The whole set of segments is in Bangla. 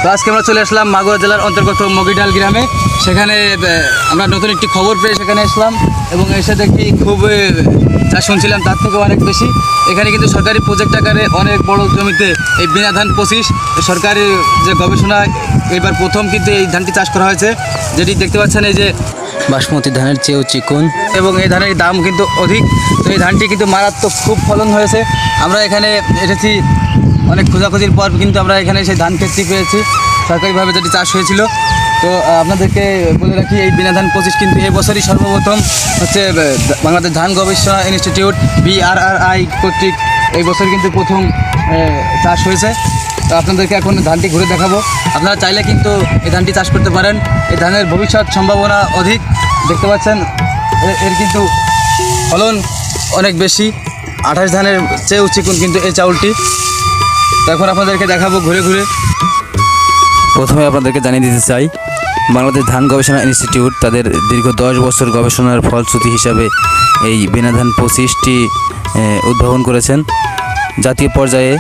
তো আজকে আমরা চলে আসলাম মাগুরা জেলার অন্তর্গত মগিডাল গ্রামে। সেখানে আমরা নতুন একটি খবর পেয়ে সেখানে আসলাম এবং এসে দেখি খুব যা শুনছিলাম তার থেকে অনেক বেশি। এখানে কিন্তু সরকারি প্রজেক্ট আকারে অনেক বড় জমিতে এই বিনা ধান 25 সরকারি যে গবেষণা এবার প্রথম কিন্তু এই ধানটি চাষ করা হয়েছে, যেটি দেখতে পাচ্ছেন এই যে বাসমতি ধানের চেয়েও চিকন এবং এই ধানের দাম কিন্তু অধিক। তো এই ধানটি কিন্তু মারাত্মক খুব ফলন হয়েছে। আমরা এখানে এসেছি অনেক খোঁজাখুঁজির পর কিন্তু আমরা এখানে সেই ধান ক্ষেতটি পেয়েছি সরকারিভাবে যেটি চাষ হয়েছিল। তো আপনাদেরকে বলে রাখি এই বিনা ধান 25 কিন্তু এই বছরই সর্বপ্রথম হচ্ছে বাংলাদেশ ধান গবেষণা ইনস্টিটিউট BRRI কর্তৃক এই বছর কিন্তু প্রথম চাষ হয়েছে। তো আপনাদেরকে এখন ধানটি ঘুরে দেখাবো। আপনারা চাইলে কিন্তু এই ধানটি চাষ করতে পারেন। এই ধানের ভবিষ্যৎ সম্ভাবনা অধিক। দেখতে পাচ্ছেন এর কিন্তু ফলন অনেক বেশি, 28 ধানের চেয়েও চিকন কিন্তু এই চাউলটি। তো এখন আপনাদেরকে দেখাবো ঘুরে ঘুরে। প্রথমে আপনাদেরকে জানিয়ে দিতে চাই, বাংলাদেশ ধান গবেষণা ইনস্টিটিউট তাদের দীর্ঘ 10 বছর গবেষণার ফলশ্রুতি হিসাবে এই বিনা ধান 25টি উদ্ভাবন করেছেন। জাতীয় পর্যায়ে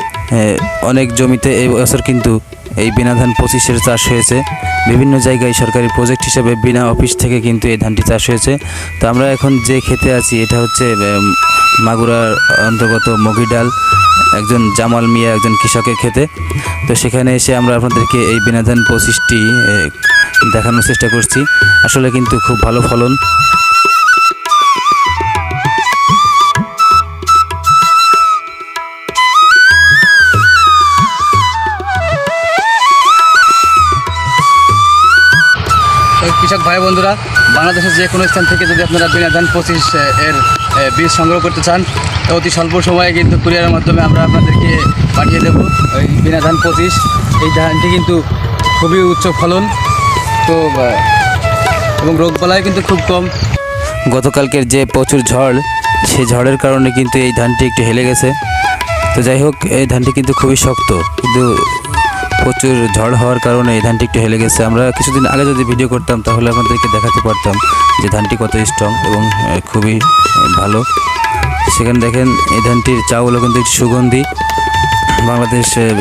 অনেক জমিতে এই বছর কিন্তু এই বিনা ধান 25-এর চাষ হয়েছে। বিভিন্ন জায়গায় সরকারি প্রজেক্ট হিসেবে বিনা অফিস থেকে কিন্তু এই ধানটি চাষ হয়েছে। তো আমরা এখন যে খেতে আছি এটা হচ্ছে মাগুরার অন্তর্গত মগিডাল একজন জামাল মিয়া একজন কৃষকের খেতে। তো সেখানে এসে আমরা আপনাদেরকে এই বিনা ধান 25টি দেখানোর চেষ্টা করছি। আসলে কিন্তু খুব ভালো ফলন। কৃষক ভাই বন্ধুরা, বাংলাদেশের যে কোনো স্থান থেকে যদি আপনারা বিনা ধান 25 এর বীজ সংগ্রহ করতে চান, অতি স্বল্প সময়ে কিন্তু কুরিয়ারের মাধ্যমে আমরা আপনাদেরকে পাঠিয়ে দেবো এই বিনা ধান 25। এই ধানটি কিন্তু খুবই উচ্চ ফলন তো এবং রোগবালাই কিন্তু খুব কম। গতকালকের যে প্রচুর ঝড়, সেই ঝড়ের কারণে কিন্তু এই ধানটি একটু হেলে গেছে। তো যাই হোক, এই ধানটি কিন্তু খুবই শক্ত, কিন্তু প্রচুর ঝড় হওয়ার কারণে এই ধানটি একটু হেলে গেছে। আমরা কিছুদিন আগে যদি ভিডিও করতাম তাহলে আপনাদেরকে দেখাতে পারতাম যে ধানটি কত স্ট্রং এবং খুবই ভালো। সেখানে দেখেন এই ধানটির চাউলও কিন্তু একটু সুগন্ধি। বাংলাদেশের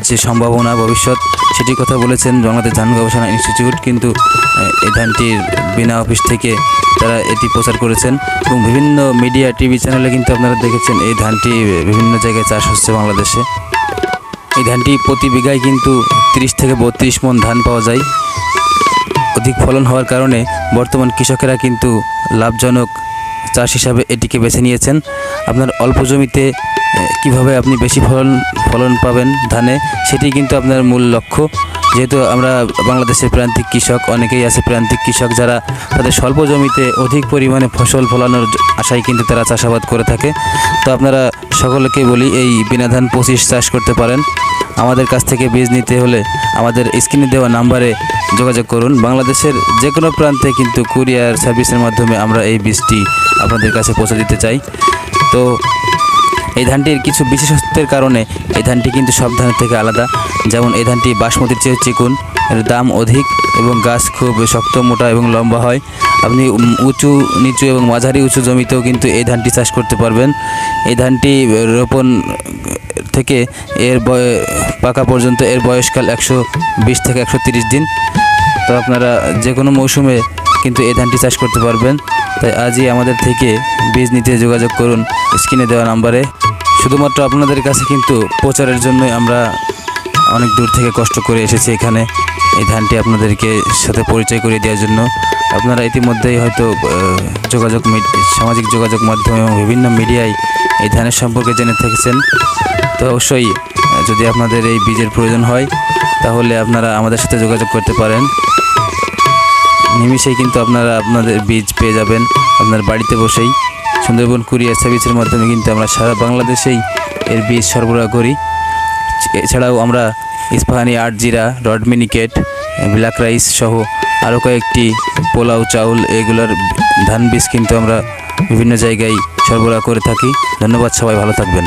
যে সম্ভাবনা ভবিষ্যৎ সেটির কথা বলেছেন বাংলাদেশ ধান গবেষণা ইনস্টিটিউট। কিন্তু এই ধানটির বিনা অফিস থেকে তারা এটি প্রচার করেছেন এবং বিভিন্ন মিডিয়া টিভি চ্যানেলে কিন্তু আপনারা দেখেছেন এই ধানটি বিভিন্ন জায়গায় চাষ হচ্ছে বাংলাদেশে। এই ধানটি প্রতি বিঘায় কিন্তু 30 থেকে 32 মণ ধান পাওয়া যায়। অধিক ফলন হওয়ার কারণে বর্তমান কৃষকেরা কিন্তু লাভজনক চাষ হিসাবে এটিকে বেছে নিয়েছেন। আপনার অল্প জমিতে কিভাবে আপনি বেশি ফলন পাবেন ধানে, সেটি কিন্তু আপনার মূল লক্ষ্য। যেহেতু আমরা বাংলাদেশের প্রান্তিক কৃষক, অনেকেই আছে প্রান্তিক কৃষক যারা তাদের স্বল্প জমিতে অধিক পরিমাণে ফসল ফলানোর আশায় কিন্তু তারা চাষাবাদ করে থাকে। তো আপনারা সকলকে বলি এই বিনা ধান 25 চাষ করতে পারেন। আমাদের কাছ থেকে বীজ নিতে হলে আমাদের স্ক্রিনে দেওয়া নাম্বারে যোগাযোগ করুন। বাংলাদেশের যে কোনো প্রান্তে কিন্তু কুরিয়ার সার্ভিসের মাধ্যমে আমরা এই বীজটি আপনাদের কাছে পৌঁছে দিতে চাই। তো এই ধানটির কিছু বিশেষত্বের কারণে এই ধানটি কিন্তু সব ধানের থেকে আলাদা। যেমন এই ধানটি বাসমতির চেয়ে চিকন, এর দাম অধিক এবং গাছ খুব শক্ত মোটা এবং লম্বা হয়। আপনি উঁচু নিচু এবং মাঝারি উঁচু জমিতেও কিন্তু এই ধানটি চাষ করতে পারবেন। এই ধানটি রোপণ থেকে এর পাকা পর্যন্ত এর বয়সকাল 120 থেকে 130 দিন। তো আপনারা যে কোনো মৌসুমে কিন্তু এই ধানটি চাষ করতে পারবেন। তাই আজই আমাদের থেকে বীজ নিতে যোগাযোগ করুন স্ক্রিনে দেওয়া নাম্বারে। শুধুমাত্র আপনাদের কাছে কিন্তু প্রচারের জন্যই আমরা অনেক দূর থেকে কষ্ট করে এসেছি এখানে এই ধানটি আপনাদেরকে সাথে পরিচয় করিয়ে দেওয়ার জন্য। আপনারা ইতিমধ্যেই হয়তো সামাজিক যোগাযোগ মাধ্যমে এবং বিভিন্ন মিডিয়ায় এই ধানের সম্পর্কে জেনে থেকেছেন। তো অবশ্যই যদি আপনাদের এই বীজের প্রয়োজন হয় তাহলে আপনারা আমাদের সাথে যোগাযোগ করতে পারেন। নিমিষেই কিন্তু আপনারা আপনাদের বীজ পেয়ে যাবেন আপনার বাড়িতে বসেই। সুন্দরবন কুরিয়ার সার্ভিসের মাধ্যমে কিন্তু আমরা সারা বাংলাদেশেই এর বীজ সরবরাহ করি। এছাড়াও আমরা ইস্পাহানি 8 জিরা, রড মিনিকেট, ব্ল্যাক রাইস সহ আরও কয়েকটি পোলাও চাউল এগুলোর ধান বীজ কিন্তু আমরা বিভিন্ন জায়গায় সরবরাহ করে থাকি। ধন্যবাদ, সবাই ভালো থাকবেন।